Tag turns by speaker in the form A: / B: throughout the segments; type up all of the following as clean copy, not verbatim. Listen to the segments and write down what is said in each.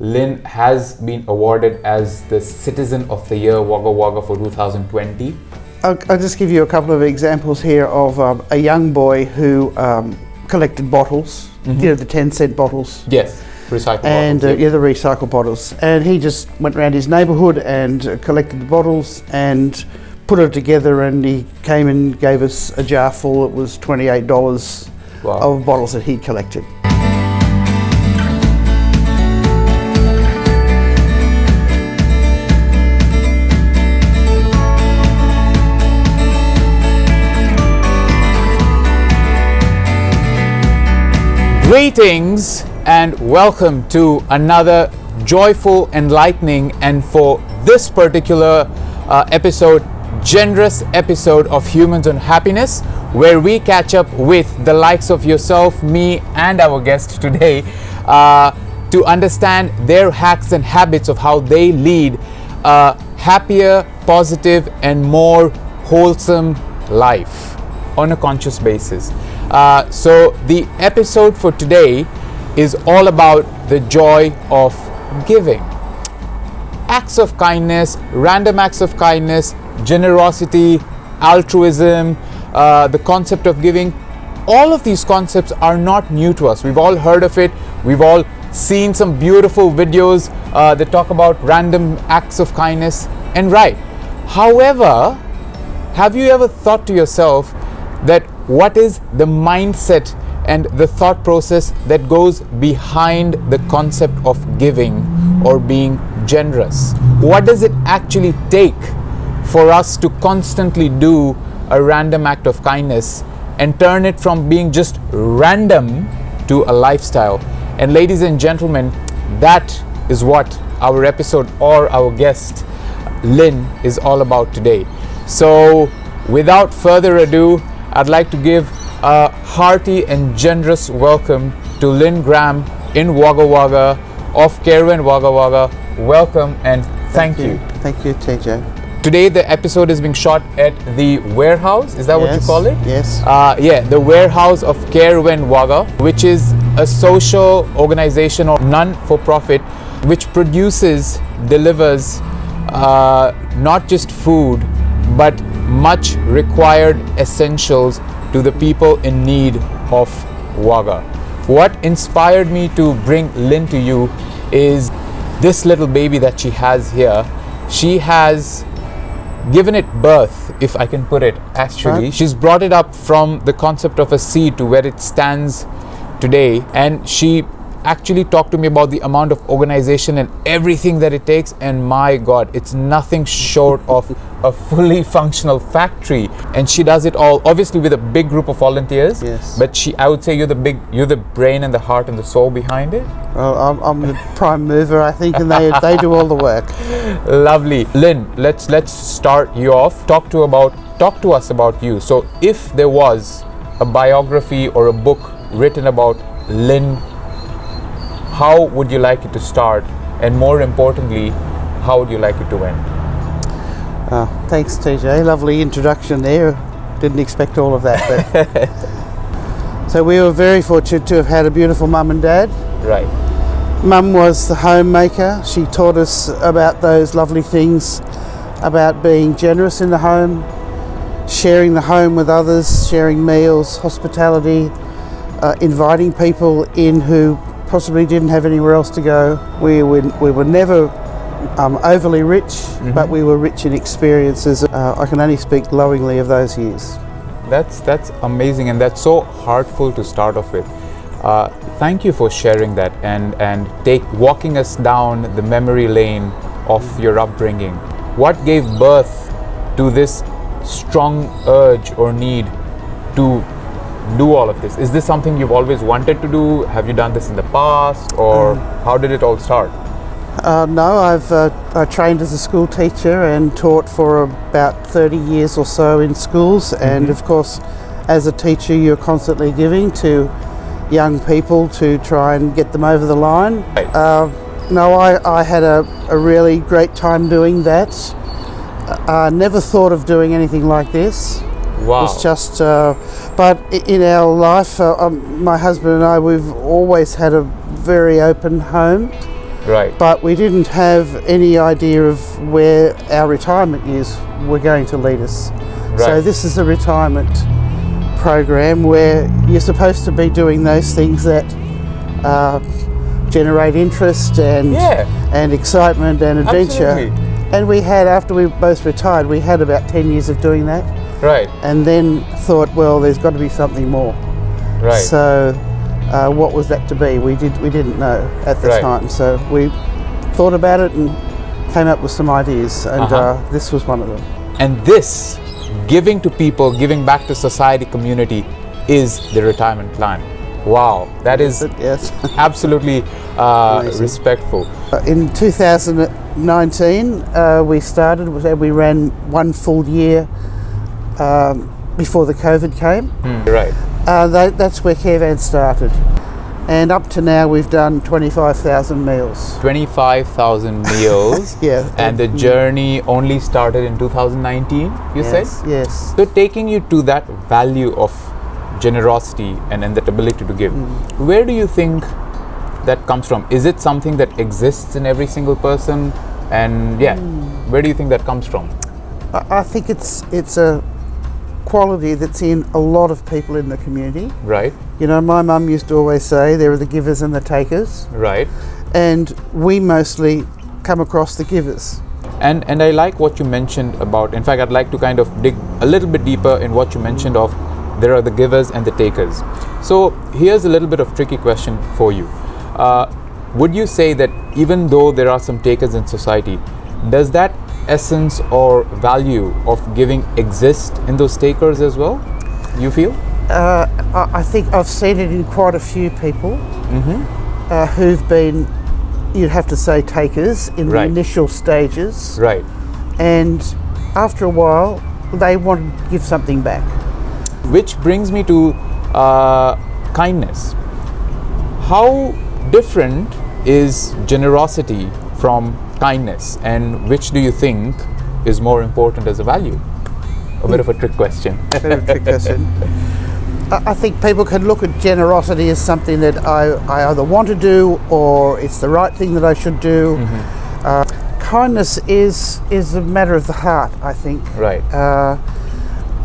A: Lynne has been awarded as the Citizen of the Year Wagga Wagga for 2020.
B: I'll just give you a couple of examples here of a young boy who collected bottles, the 10-cent bottles.
A: Yes, recycled
B: and,
A: bottles.
B: the recycled bottles. And he just went around his neighbourhood and collected the bottles and put it together, and he came and gave us a jar full. It was $28 of bottles that he'd collected.
A: Greetings and welcome to another joyful, enlightening, and for this particular episode, generous episode of Humans on Happiness, where we catch up with the likes of yourself, me, and our guest today to understand their hacks and habits of how they lead a happier, positive, and more wholesome life on a conscious basis. So the episode for today is all about the joy of giving. Acts of kindness, random acts of kindness, generosity, altruism, the concept of giving. All of these concepts are not new to us. We've all heard of it. We've all seen some beautiful videos that talk about random acts of kindness and right. However, have you ever thought to yourself that what is the mindset and the thought process that goes behind the concept of giving or being generous? What does it actually take for us to constantly do a random act of kindness and turn it from being just random to a lifestyle? And ladies and gentlemen, that is what our episode or our guest Lynne is all about today. So without further ado, I'd like to give a hearty and generous welcome to Lynne Graham in Wagga Wagga of CareVan Wagga. Welcome and thank you.
B: Thank you, TJ.
A: Today the episode is being shot at the warehouse. Is that what you call it?
B: Yes.
A: Yeah, the warehouse of CareVan Wagga, which is a social organization or non-for-profit which delivers not just food but much required essentials to the people in need of Wagga. What inspired me to bring Lynne to you is this little baby that she has here. She has given it birth, if I can put it actually.
B: Right.
A: She's brought it up from the concept of a seed to where it stands today, and she actually talked to me about the amount of organization and everything that it takes, and my God, it's nothing short of a fully functional factory. And she does it all obviously with a big group of volunteers.
B: Yes.
A: But I would say you're the brain and the heart and the soul behind it.
B: Well, I'm the prime mover, I think, and they do all the work.
A: Lovely. Lynne, let's start you off. Talk to us about you. So if there was a biography or a book written about Lynne, how would you like it to start, and more importantly, how would you like it to end?
B: Thanks, TJ. Lovely introduction there. Didn't expect all of that. But so we were very fortunate to have had a beautiful mum and dad.
A: Right.
B: Mum was the homemaker. She taught us about those lovely things, about being generous in the home, sharing the home with others, sharing meals, hospitality, inviting people in who possibly didn't have anywhere else to go. We were never overly rich, but we were rich in experiences. I can only speak glowingly of those years.
A: That's amazing, and that's so heartful to start off with. Thank you for sharing that and walking us down the memory lane of your upbringing. What gave birth to this strong urge or need to do all of this? Is this something you've always wanted to do? Have you done this in the past, or how did it all start?
B: No, I trained as a school teacher and taught for about 30 years or so in schools, and of course as a teacher you're constantly giving to young people to try and get them over the line.
A: Right.
B: No, I had a really great time doing that. I never thought of doing anything like this.
A: Wow.
B: It's just, but in our life, my husband and I, we've always had a very open home.
A: Right.
B: But we didn't have any idea of where our retirement years were going to lead us.
A: Right.
B: So this is a retirement program where you're supposed to be doing those things that generate interest and excitement and adventure.
A: Absolutely.
B: And we had, after we both retired, we had about 10 years of doing that.
A: Right.
B: And then thought, well, there's got to be something more.
A: Right.
B: So what was that to be? We didn't know at the
A: Right.
B: time. So we thought about it and came up with some ideas, and this was one of them.
A: And this, giving to people, giving back to society, community, is the retirement plan. Wow, that is
B: Yes.
A: absolutely respectful.
B: In 2019, we started. We ran one full year before the COVID came.
A: Right.
B: That's where CareVan started, and up to now we've done 25,000 meals.
A: 25,000 meals.
B: Yeah.
A: And the journey only started in 2019, you said?
B: Yes.
A: So taking you to that value of generosity and that ability to give, where do you think that comes from? Is it something that exists in every single person? And where do you think that comes from?
B: I think it's a quality that's in a lot of people in the community.
A: Right.
B: You know, my mum used to always say there are the givers and the takers,
A: Right.
B: and we mostly come across the givers.
A: And I like what you mentioned about, in fact, I'd like to kind of dig a little bit deeper in what you mentioned of there are the givers and the takers. So here's a little bit of tricky question for you. Would you say that even though there are some takers in society, does that essence or value of giving exist in those takers as well, you feel?
B: I think I've seen it in quite a few people who've been, you'd have to say, takers in the initial stages.
A: Right.
B: And after a while, they want to give something back.
A: Which brings me to kindness. How different is generosity from kindness, and which do you think is more important as a value? A bit of a trick question.
B: Very trick question. I think people can look at generosity as something that I either want to do or it's the right thing that I should do. Kindness is a matter of the heart, I think.
A: Right.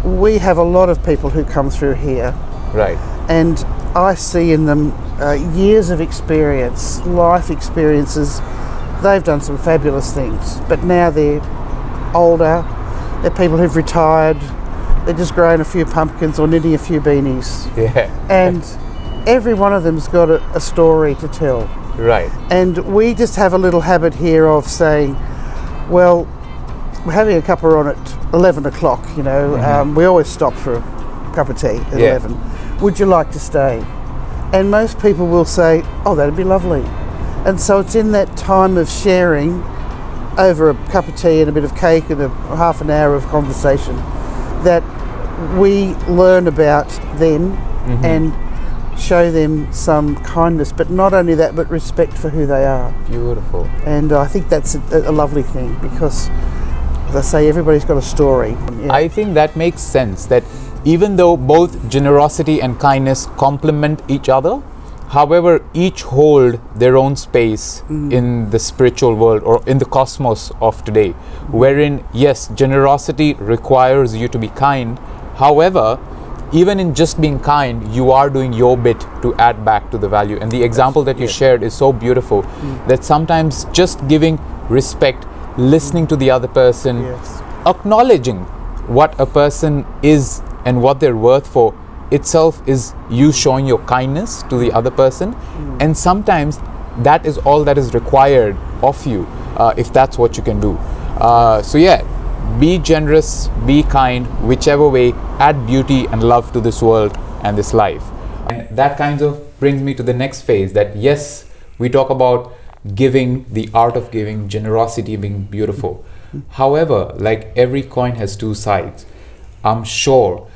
B: We have a lot of people who come through here.
A: Right.
B: And I see in them years of experience, life experiences. They've done some fabulous things, but now they're older, they're people who've retired, they're just growing a few pumpkins or knitting a few beanies.
A: Yeah.
B: And every one of them's got a story to tell.
A: Right.
B: And we just have a little habit here of saying, well, we're having a cuppa on at 11 o'clock, you know, we always stop for a cup of tea at 11. Would you like to stay? And most people will say, oh, that'd be lovely. And so it's in that time of sharing over a cup of tea and a bit of cake and a half an hour of conversation that we learn about them and show them some kindness, but not only that, but respect for who they are.
A: Beautiful.
B: And I think that's a lovely thing because, as I say, everybody's got a story. Yeah.
A: I think that makes sense, that even though both generosity and kindness complement each other, however, each hold their own space in the spiritual world or in the cosmos of today, wherein, yes, generosity requires you to be kind. However, even in just being kind, you are doing your bit to add back to the value. And the example that you shared is so beautiful, that sometimes just giving respect, listening to the other person, acknowledging what a person is and what they're worth for itself is you showing your kindness to the other person. And sometimes that is all that is required of you, if that's what you can do. So yeah, be generous, be kind, whichever way, add beauty and love to this world and this life. And that kind of brings me to the next phase, that yes, we talk about giving, the art of giving, generosity being beautiful. However, like every coin has two sides. I'm sure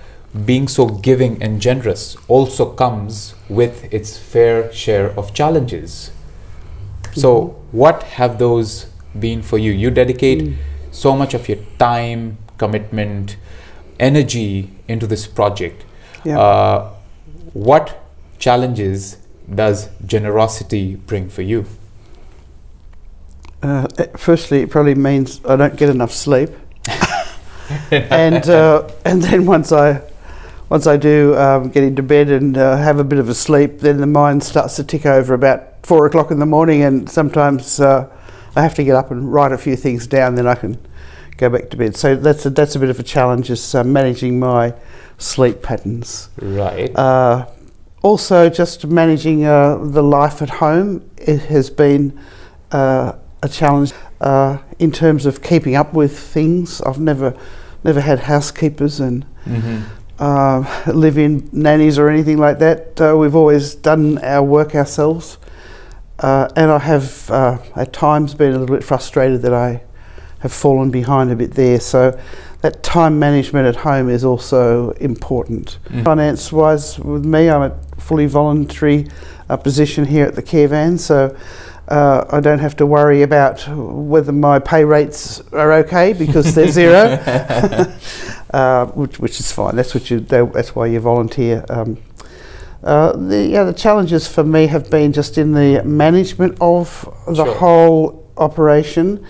A: being so giving and generous also comes with its fair share of challenges. So what have those been for you? You dedicate so much of your time, commitment, energy into this project. What challenges does generosity bring for you?
B: Firstly, it probably means I don't get enough sleep, and then once I do get into bed and have a bit of a sleep, then the mind starts to tick over about 4 o'clock in the morning, and sometimes I have to get up and write a few things down, then I can go back to bed. So that's a bit of a challenge, is managing my sleep patterns.
A: Right.
B: Also, just managing the life at home, it has been a challenge in terms of keeping up with things. I've never had housekeepers and live-in nannies or anything like that. We've always done our work ourselves, and I have at times been a little bit frustrated that I have fallen behind a bit there. So that time management at home is also important. Finance-wise, with me, I'm a fully voluntary position here at the CareVan, so I don't have to worry about whether my pay rates are okay because they're zero, which is fine. That's why you volunteer. The challenges for me have been just in the management of the whole operation.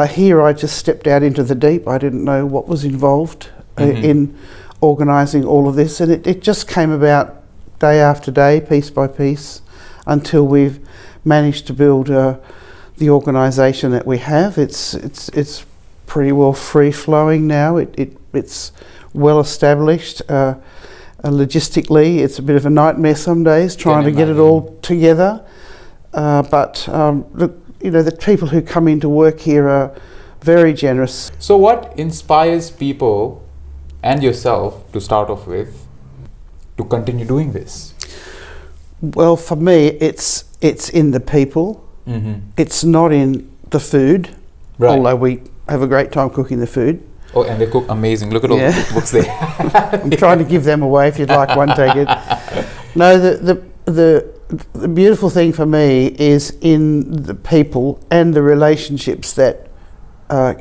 B: Here I just stepped out into the deep. I didn't know what was involved in organising all of this, and it just came about day after day, piece by piece, until we've managed to build the organisation that we have. It's pretty well free flowing now. It's well established. Logistically, it's a bit of a nightmare some days trying to get it all together. But the people who come into work here are very generous.
A: So what inspires people and yourself, to start off with, to continue doing this?
B: Well, for me, it's in the people. It's not in the food, although we have a great time cooking the food.
A: Oh, and they cook amazing. Look at all the cookbooks there.
B: I'm trying to give them away. If you'd like one, take it. No, the beautiful thing for me is in the people and the relationships that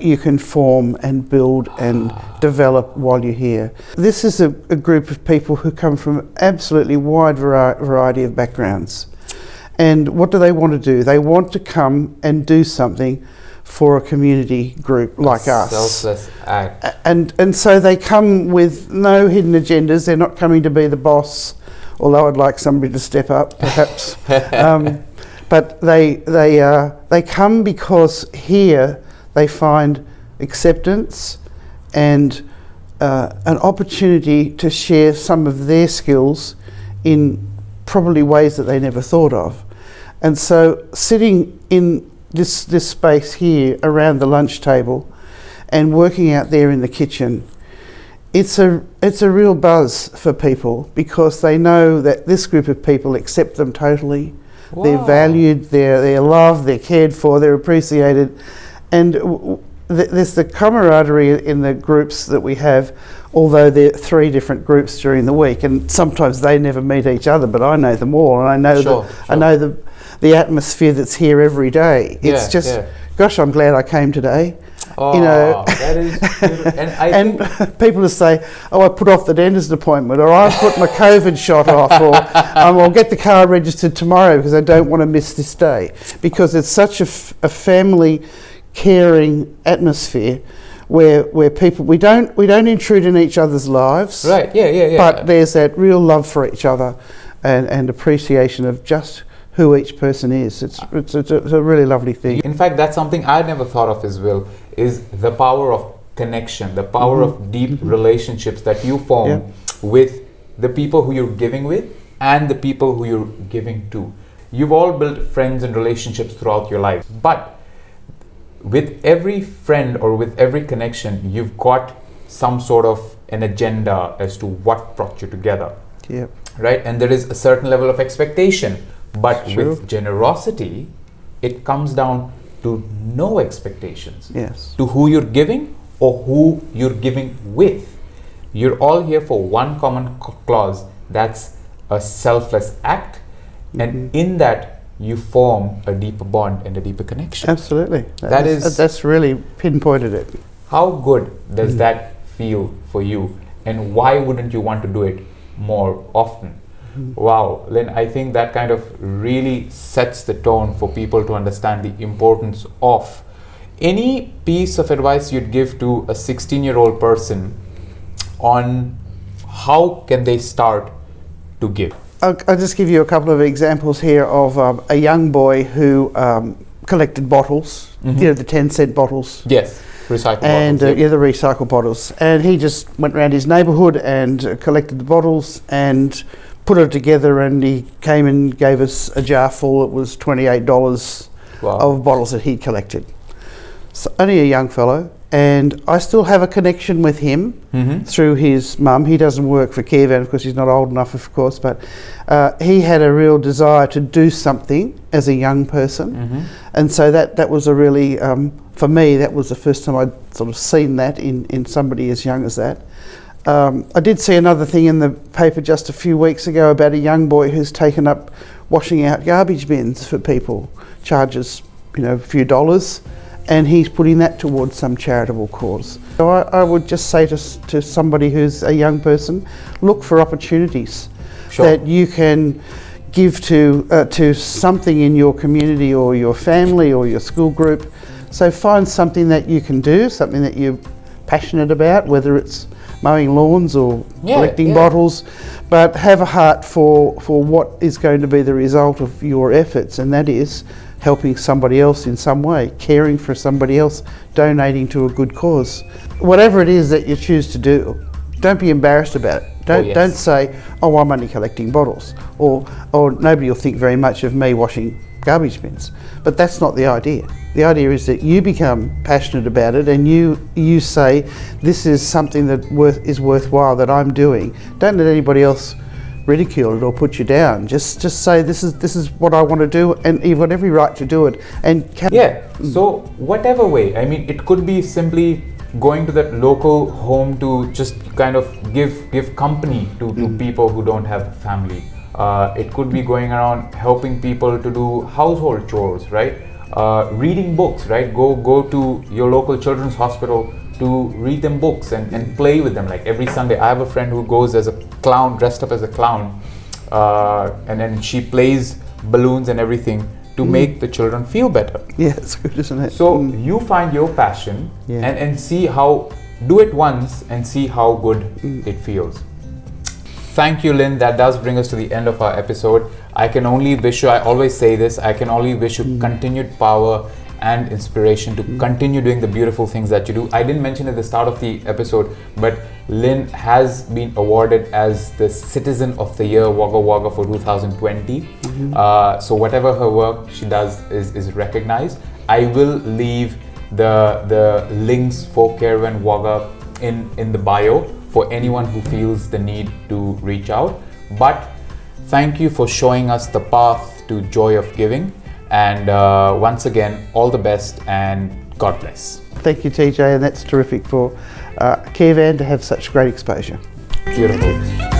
B: you can form and build and develop while you're here. This is a group of people who come from an absolutely wide variety of backgrounds. And what do they want to do? They want to come and do something for a community group like us.
A: Selfless act.
B: And so they come with no hidden agendas. They're not coming to be the boss, although I'd like somebody to step up, perhaps. But they come because here they find acceptance and an opportunity to share some of their skills in probably ways that they never thought of. And so sitting in this space here around the lunch table and working out there in the kitchen, it's a real buzz for people because they know that this group of people accept them totally. Wow. They're valued, they're loved, they're cared for, they're appreciated. And there's the camaraderie in the groups that we have, although there are 3 different groups during the week, and sometimes they never meet each other, but I know them all, and I know I know the atmosphere that's here every day. It's gosh, I'm glad I came today.
A: Oh, that is beautiful.
B: And people just say, oh, I put off the dentist appointment, or I put my COVID shot off, or I'll get the car registered tomorrow because I don't want to miss this day. Because it's such a family caring atmosphere where people, we don't intrude in each other's lives.
A: Right, yeah.
B: But there's that real love for each other and appreciation of just who each person is. It's a really lovely thing.
A: In fact, that's something I never thought of as well, is the power of connection, the power of deep relationships that you form with the people who you're giving with and the people who you're giving to. You've all built friends and relationships throughout your life, but with every friend or with every connection, you've got some sort of an agenda as to what brought you together.
B: Yep.
A: Right? And there is a certain level of expectation. But with generosity, it comes down to no expectations.
B: Yes.
A: To who you're giving or who you're giving with. You're all here for one common clause, that's a selfless act. And in that, you form a deeper bond and a deeper connection.
B: Absolutely.
A: That's
B: really pinpointed it.
A: How good does that feel for you? And why wouldn't you want to do it more often? Wow, Lynn, I think that kind of really sets the tone for people to understand the importance of. Any piece of advice you'd give to a 16-year-old person on how can they start to give?
B: I'll just give you a couple of examples here of a young boy who collected bottles, the 10-cent bottles.
A: Yes, recycled
B: and
A: bottles.
B: the recycled bottles. And he just went around his neighbourhood and collected the bottles and put it together, and he came and gave us a jar full. It was $28 of bottles that he'd collected. So only a young fellow, and I still have a connection with him through his mum. He doesn't work for CareVan because he's not old enough, of course, but he had a real desire to do something as a young person, and so that was a really, for me, that was the first time I'd sort of seen that in somebody as young as that. I did see another thing in the paper just a few weeks ago about a young boy who's taken up washing out garbage bins for people, charges a few dollars, and he's putting that towards some charitable cause. So I would just say to somebody who's a young person, look for opportunities that you can give to something in your community or your family or your school group. So find something that you can do, something that you're passionate about, whether it's mowing lawns or collecting bottles, but have a heart for what is going to be the result of your efforts, and that is helping somebody else in some way, caring for somebody else, donating to a good cause. Whatever it is that you choose to do, don't be embarrassed about it. Don't say, oh, I'm only collecting bottles, or nobody will think very much of me washing garbage bins. But that's not the idea. The idea is that you become passionate about it, and you say, this is something that is worthwhile that I'm doing. Don't let anybody else ridicule it or put you down. Just say, this is what I want to do, and you've got every right to do it. And
A: so whatever way, I mean, it could be simply going to that local home to just kind of give company to people who don't have family. It could be going around helping people to do household chores, right? Reading books, right? Go to your local children's hospital to read them books and play with them. Like every Sunday, I have a friend who goes as a clown, dressed up as a clown, and then she plays balloons and everything to make the children feel better.
B: Yeah, it's good, isn't it?
A: So you find your passion and see how, do it once and see how good it feels. Thank you, Lynn. That does bring us to the end of our episode. I can only wish you, I always say this, I can only wish you continued power and inspiration to continue doing the beautiful things that you do. I didn't mention at the start of the episode, but Lynn has been awarded as the Citizen of the Year Wagga Wagga for 2020. So whatever her work she does is recognized. I will leave the links for CareVan Wagga in the bio for anyone who feels the need to reach out. But thank you for showing us the path to joy of giving. And once again, all the best and God bless.
B: Thank you, TJ, and that's terrific for CareVan to have such great exposure.
A: Beautiful.